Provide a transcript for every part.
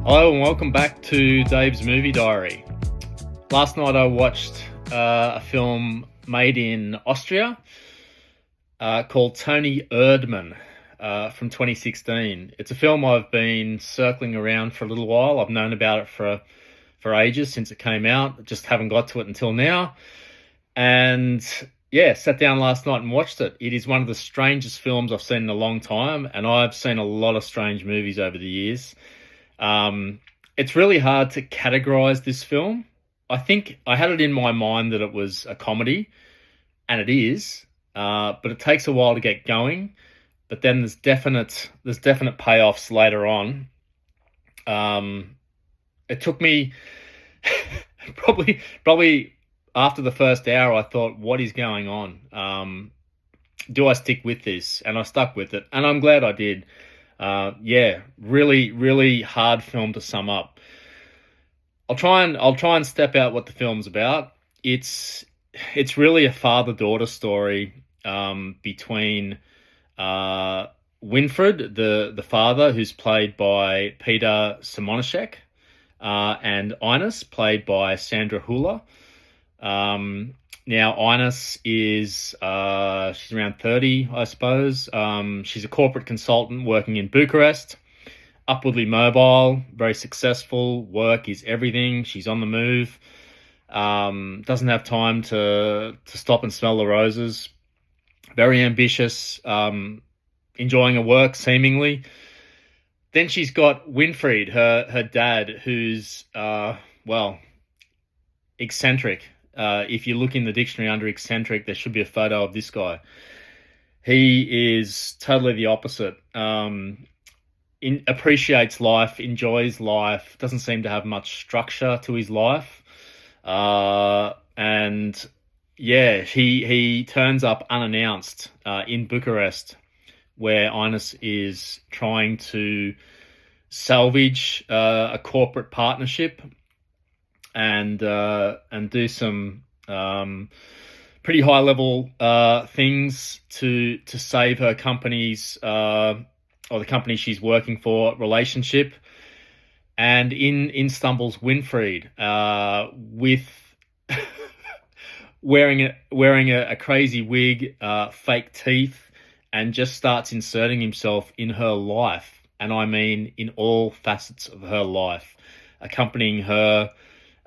Hello and welcome back to Dave's Movie Diary. Last night I watched a film made in Austria called Toni Erdmann from 2016. It's a film I've been circling around for a little while. I've known about it for ages since it came out. Just haven't got to it until now. And yeah, sat down last night and watched it. It is one of the strangest films I've seen in a long time, and I've seen a lot of strange movies over the years. It's really hard to categorize this film. I think I had it in my mind that it was a comedy, and it is, but it takes a while to get going. But then there's definite payoffs later on. It took me probably after the first hour, I thought, what is going on? Do I stick with this? And I stuck with it, and I'm glad I did. Really, really hard film to sum up. I'll try and step out what the film's about. It's really a father-daughter story between Winfried, the father, who's played by Peter Simonishek, and Ines, played by Sandra Hüller. Now, Ines is she's around 30, I suppose. She's a corporate consultant working in Bucharest, upwardly mobile, very successful. Work is everything. She's on the move. Doesn't have time to stop and smell the roses. Very ambitious, enjoying her work, seemingly. Then she's got Winfried, her dad, who's, eccentric. If you look in the dictionary under eccentric, there should be a photo of this guy. He is totally the opposite. Appreciates life, enjoys life, doesn't seem to have much structure to his life. And yeah, he turns up unannounced in Bucharest, where Ines is trying to salvage a corporate partnership and do some pretty high level things to save her company's or the company she's working for relationship. And in stumbles Winfried with wearing a crazy wig, fake teeth, and just starts inserting himself in her life, and I mean in all facets of her life, accompanying her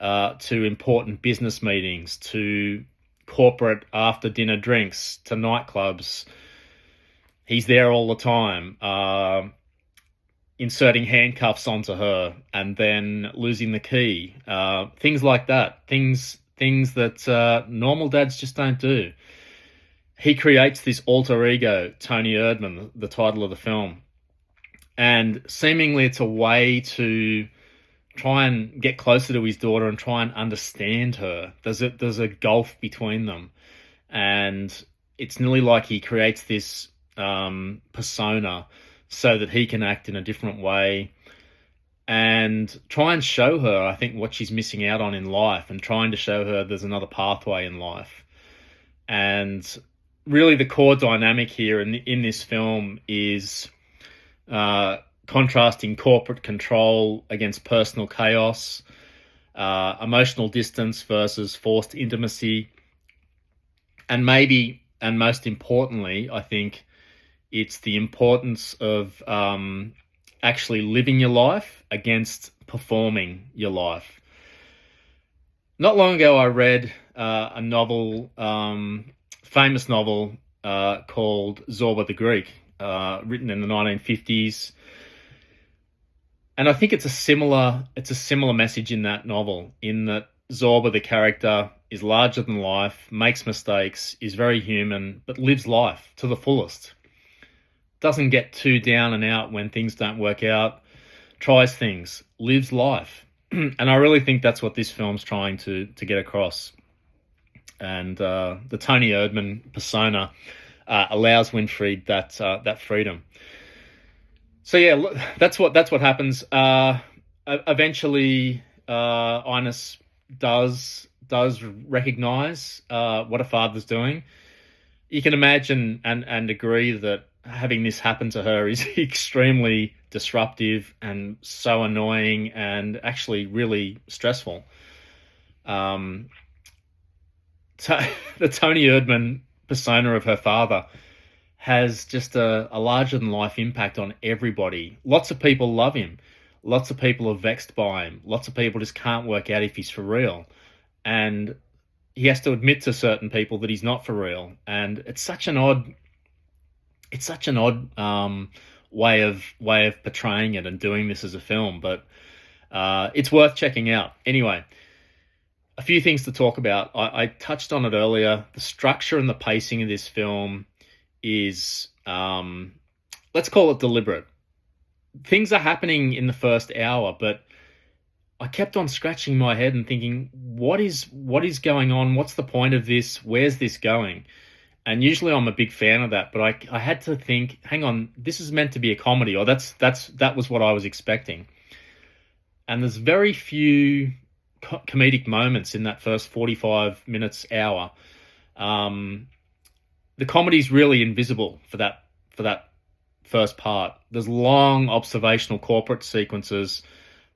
to important business meetings, to corporate after-dinner drinks, to nightclubs. He's there all the time, inserting handcuffs onto her and then losing the key. Things like that. Things that normal dads just don't do. He creates this alter ego, Toni Erdmann, the title of the film. And seemingly it's a way to try and get closer to his daughter and try and understand her. There's a gulf between them. And it's nearly like he creates this persona so that he can act in a different way and try and show her, I think, what she's missing out on in life, and trying to show her there's another pathway in life. And really the core dynamic here in this film is contrasting corporate control against personal chaos, emotional distance versus forced intimacy, and maybe, and most importantly, I think, it's the importance of actually living your life against performing your life. Not long ago, I read a novel, famous novel called Zorba the Greek, written in the 1950s. And I think it's a similar message in that novel, in that Zorba, the character, is larger than life, makes mistakes, is very human, but lives life to the fullest. Doesn't get too down and out when things don't work out, tries things, lives life. And I really think that's what this film's trying to get across. And the Toni Erdmann persona allows Winfried that freedom. So yeah, that's what happens. Eventually, Ines does recognize what her father's doing. You can imagine and agree that having this happen to her is extremely disruptive and so annoying and actually really stressful. Um, the Toni Erdmann persona of her father has just a larger than life impact on everybody. Lots of people love him. Lots of people are vexed by him. Lots of people just can't work out if he's for real. And he has to admit to certain people that he's not for real. And it's such an odd way of portraying it and doing this as a film, but it's worth checking out. Anyway, a few things to talk about. I touched on it earlier. The structure and the pacing of this film is, let's call it deliberate. Things are happening in the first hour, but I kept on scratching my head and thinking, what is going on? What's the point of this? Where's this going? And usually I'm a big fan of that, but I had to think, hang on, this is meant to be a comedy, or that was what I was expecting. And there's very few comedic moments in that first 45 minutes, hour. The comedy's really invisible for that first part. There's long observational corporate sequences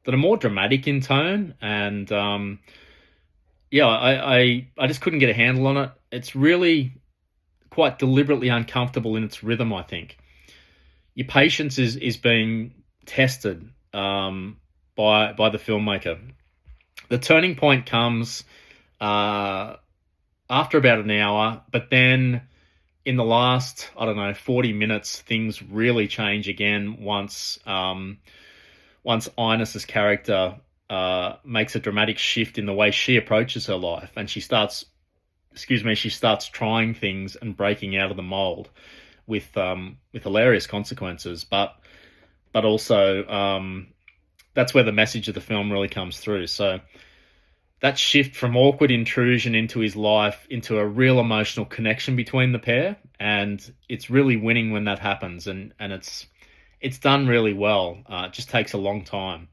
that are more dramatic in tone, and I just couldn't get a handle on it. It's really quite deliberately uncomfortable in its rhythm, I think. Your patience is being tested by the filmmaker. The turning point comes after about an hour, but then in the last, 40 minutes, things really change again once Inez's character makes a dramatic shift in the way she approaches her life, and she starts trying things and breaking out of the mold with hilarious consequences, but also that's where the message of the film really comes through. So that shift from awkward intrusion into his life into a real emotional connection between the pair, and it's really winning when that happens, and it's done really well. It just takes a long time.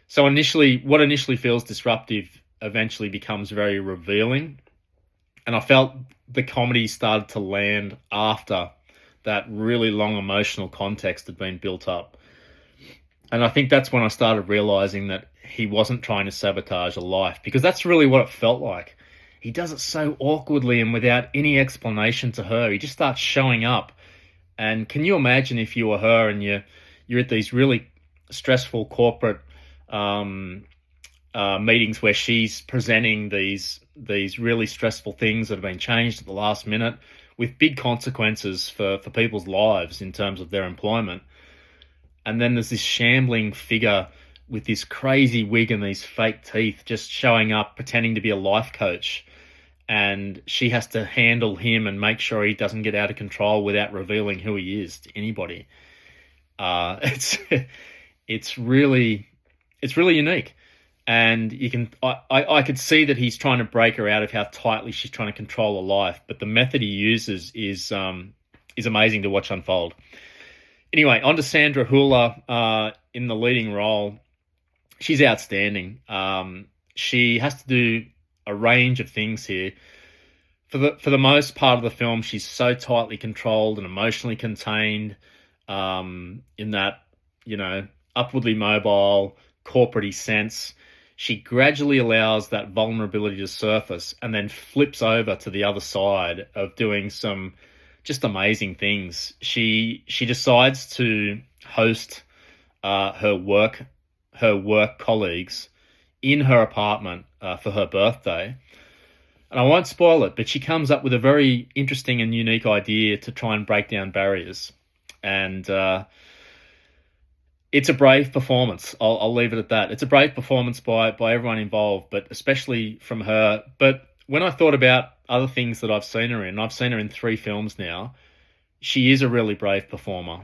So what initially feels disruptive eventually becomes very revealing, and I felt the comedy started to land after that really long emotional context had been built up. And I think that's when I started realizing that he wasn't trying to sabotage a life, because that's really what it felt like. He does it so awkwardly and without any explanation to her. He just starts showing up. And can you imagine if you were her and you're at these really stressful corporate meetings where she's presenting these really stressful things that have been changed at the last minute with big consequences for people's lives in terms of their employment. And then there's this shambling figure with this crazy wig and these fake teeth just showing up, pretending to be a life coach. And she has to handle him and make sure he doesn't get out of control without revealing who he is to anybody. It's really unique. And I could see that he's trying to break her out of how tightly she's trying to control her life, but the method he uses is amazing to watch unfold. Anyway, on to Sandra Hüller in the leading role. She's outstanding. She has to do a range of things here. For the most part of the film, she's so tightly controlled and emotionally contained, in that, upwardly mobile, corporate-y sense. She gradually allows that vulnerability to surface and then flips over to the other side of doing some just amazing things. She decides to host her work colleagues in her apartment for her birthday. And I won't spoil it, but she comes up with a very interesting and unique idea to try and break down barriers. And it's a brave performance. I'll leave it at that. It's a brave performance by everyone involved, but especially from her. But when I thought about other things that I've seen her in, I've seen her in 3 films now, she is a really brave performer.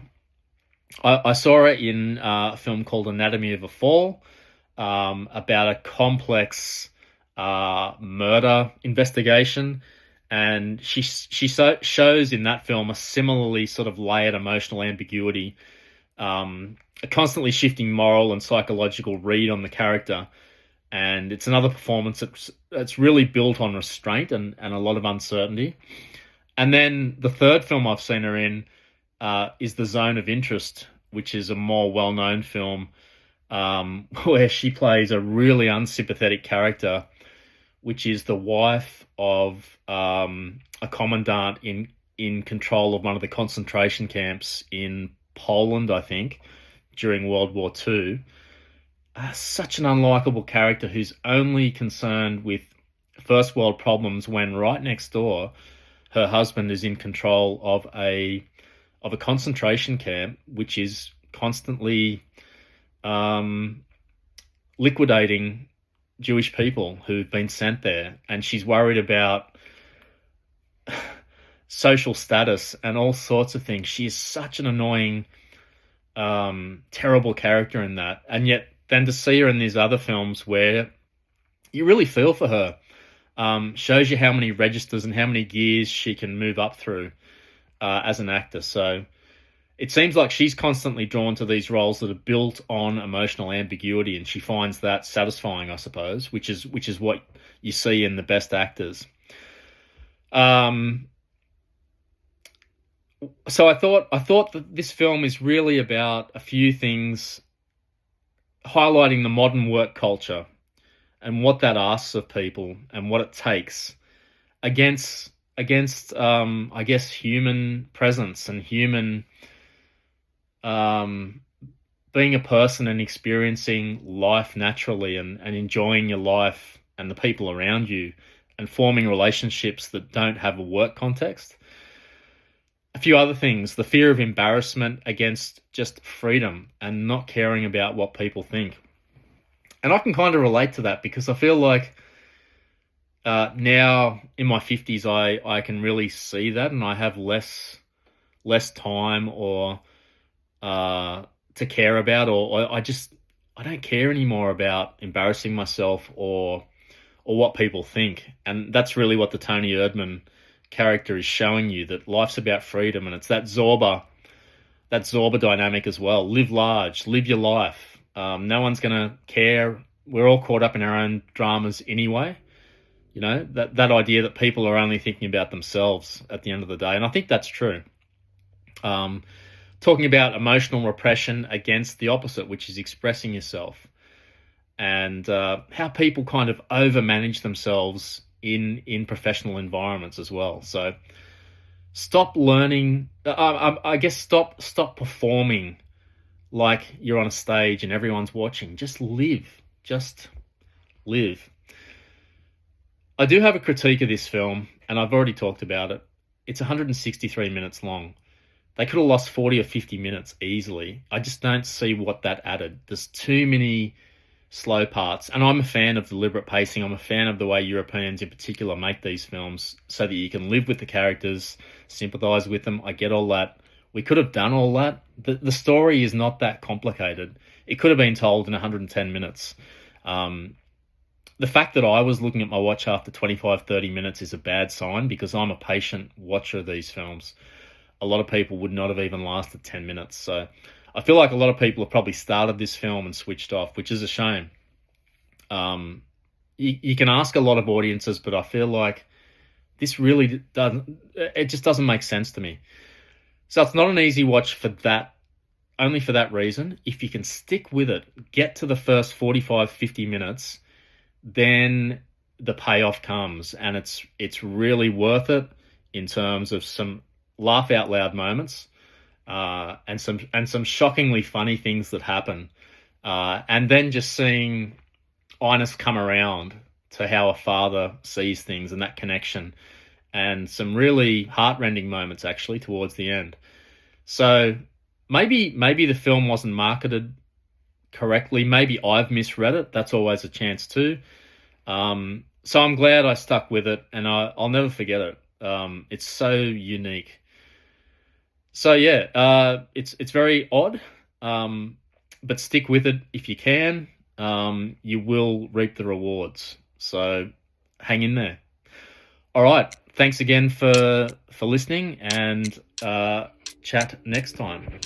I saw her in a film called Anatomy of a Fall, about a complex murder investigation, and she shows in that film a similarly sort of layered emotional ambiguity, a constantly shifting moral and psychological read on the character. And it's another performance that's really built on restraint and a lot of uncertainty. And then the third film I've seen her in is The Zone of Interest, which is a more well-known film, where she plays a really unsympathetic character, which is the wife of a commandant in control of one of the concentration camps in Poland, I think, during World War II. Such an unlikable character who's only concerned with first world problems when right next door her husband is in control of a concentration camp which is constantly liquidating Jewish people who've been sent there, and she's worried about social status and all sorts of things. She is such an annoying, terrible character in that, and yet then to see her in these other films where you really feel for her, shows you how many registers and how many gears she can move up through as an actor. So it seems like she's constantly drawn to these roles that are built on emotional ambiguity, and she finds that satisfying, I suppose, which is what you see in the best actors. So I thought that this film is really about a few things, highlighting the modern work culture and what that asks of people and what it takes against I guess human presence and human being a person and experiencing life naturally and enjoying your life and the people around you and forming relationships that don't have a work context. A few other things, the fear of embarrassment against just freedom and not caring about what people think. And I can kind of relate to that because I feel like now in my 50s, I can really see that, and I have less time or to care about, or I don't care anymore about embarrassing myself or what people think. And that's really what the Toni Erdmann character is showing you, that life's about freedom, and it's that Zorba dynamic as well. Live large, live your life. No one's going to care. We're all caught up in our own dramas anyway. You know, that idea that people are only thinking about themselves at the end of the day. And I think that's true. Talking about emotional repression against the opposite, which is expressing yourself, and how people kind of overmanage themselves in professional environments as well. So stop learning, I guess stop performing like you're on a stage and everyone's watching. Just live. I do have a critique of this film, and I've already talked about it. It's 163 minutes long. They could have lost 40 or 50 minutes easily. I just don't see what that added. There's too many slow parts, and I'm a fan of deliberate pacing. I'm a fan of the way Europeans in particular make these films so that you can live with the characters, sympathize with them. I get all that. We could have done all that. The story is not that complicated. It could have been told in 110 minutes. The fact that I was looking at my watch after 25, 30 minutes is a bad sign, because I'm a patient watcher of these films. A lot of people would not have even lasted 10 minutes. So I feel like a lot of people have probably started this film and switched off, which is a shame. You can ask a lot of audiences, but I feel like this really doesn't make sense to me. So it's not an easy watch for that, only for that reason. If you can stick with it, get to the first 45, 50 minutes, then the payoff comes, and it's really worth it in terms of some laugh out loud moments, and some shockingly funny things that happen, and then just seeing Ines come around to how a father sees things and that connection, and some really heartrending moments actually towards the end. So maybe the film wasn't marketed correctly. Maybe I've misread it. That's always a chance too. So I'm glad I stuck with it, and I'll never forget it. It's so unique. So yeah, it's very odd, but stick with it if you can. You will reap the rewards. So hang in there. All right. Thanks again for listening, and chat next time.